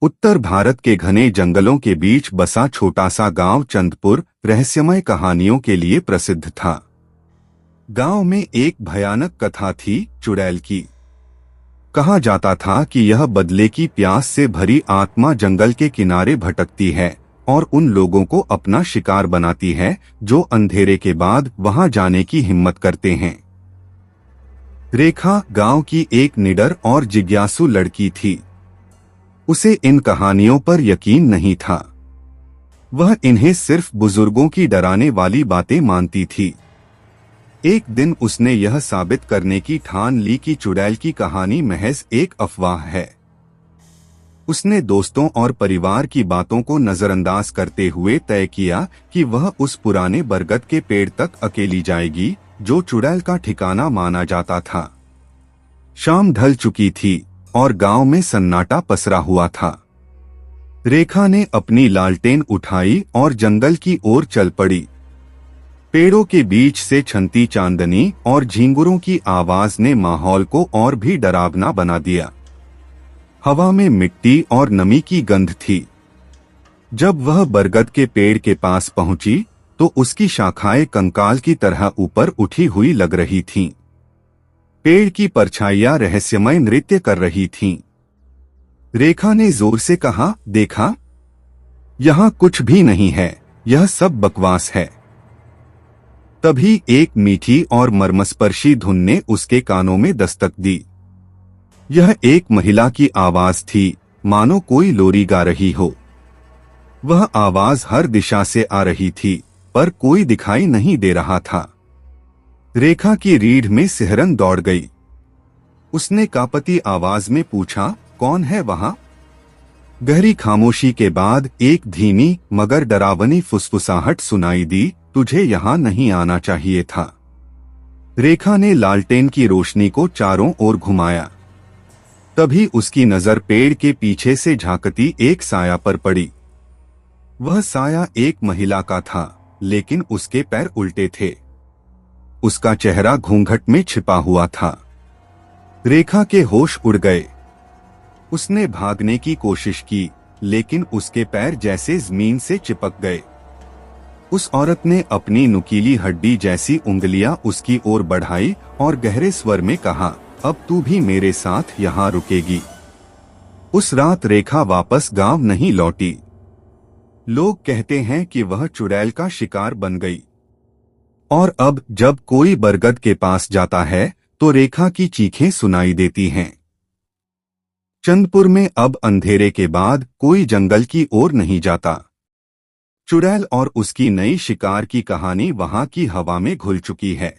उत्तर भारत के घने जंगलों के बीच बसा छोटा सा गांव चंदपुर रहस्यमय कहानियों के लिए प्रसिद्ध था। गांव में एक भयानक कथा थी चुड़ैल की। कहा जाता था कि यह बदले की प्यास से भरी आत्मा जंगल के किनारे भटकती है और उन लोगों को अपना शिकार बनाती है जो अंधेरे के बाद वहां जाने की हिम्मत करते हैं। रेखा गांव की एक निडर और जिज्ञासु लड़की थी। उसे इन कहानियों पर यकीन नहीं था। वह इन्हें सिर्फ बुजुर्गों की डराने वाली बातें मानती थी। एक दिन उसने यह साबित करने की ठान ली कि चुड़ैल की कहानी महज एक अफवाह है। उसने दोस्तों और परिवार की बातों को नजरअंदाज करते हुए तय किया कि वह उस पुराने बरगद के पेड़ तक अकेली जाएगी जो चुड़ैल का ठिकाना माना जाता था। शाम ढल चुकी थी और गांव में सन्नाटा पसरा हुआ था। रेखा ने अपनी लालटेन उठाई और जंगल की ओर चल पड़ी। पेड़ों के बीच से छनती चांदनी और झींगुरों की आवाज ने माहौल को और भी डरावना बना दिया। हवा में मिट्टी और नमी की गंध थी। जब वह बरगद के पेड़ के पास पहुंची तो उसकी शाखाएं कंकाल की तरह ऊपर उठी हुई लग रही थीं। पेड़ की परछाइयां रहस्यमय नृत्य कर रही थीं। रेखा ने जोर से कहा, देखा, यहाँ कुछ भी नहीं है, यह सब बकवास है। तभी एक मीठी और मर्मस्पर्शी धुन ने उसके कानों में दस्तक दी। यह एक महिला की आवाज थी, मानो कोई लोरी गा रही हो। वह आवाज हर दिशा से आ रही थी, पर कोई दिखाई नहीं दे रहा था। रेखा की रीढ़ में सिहरन दौड़ गई। उसने कांपती आवाज में पूछा, कौन है वहां? गहरी खामोशी के बाद एक धीमी मगर डरावनी फुसफुसाहट सुनाई दी, तुझे यहाँ नहीं आना चाहिए था। रेखा ने लालटेन की रोशनी को चारों ओर घुमाया। तभी उसकी नजर पेड़ के पीछे से झांकती एक साया पर पड़ी। वह साया एक महिला का था, लेकिन उसके पैर उल्टे थे। उसका चेहरा घूंघट में छिपा हुआ था। रेखा के होश उड़ गए। उसने भागने की कोशिश की, लेकिन उसके पैर जैसे जमीन से चिपक गए। उस औरत ने अपनी नुकीली हड्डी जैसी उंगलियां उसकी ओर बढ़ाई और गहरे स्वर में कहा, अब तू भी मेरे साथ यहाँ रुकेगी। उस रात रेखा वापस गांव नहीं लौटी। लोग कहते हैं कि वह चुड़ैल का शिकार बन गई। और अब जब कोई बरगद के पास जाता है तो रेखा की चीखें सुनाई देती हैं। चंदपुर में अब अंधेरे के बाद कोई जंगल की ओर नहीं जाता। चुड़ैल और उसकी नई शिकार की कहानी वहां की हवा में घुल चुकी है।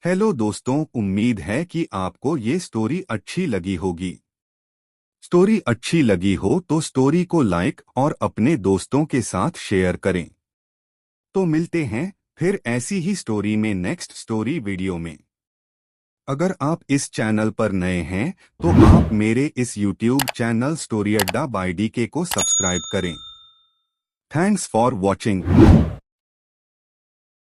हेलो दोस्तों, उम्मीद है कि आपको ये स्टोरी अच्छी लगी होगी। स्टोरी अच्छी लगी हो तो स्टोरी को लाइक और अपने दोस्तों के साथ शेयर करें। तो मिलते हैं फिर ऐसी ही स्टोरी में नेक्स्ट स्टोरी वीडियो में। अगर आप इस चैनल पर नए हैं तो आप मेरे इस YouTube चैनल स्टोरी अड्डा बाय DK को सब्सक्राइब करें। Thanks for watching.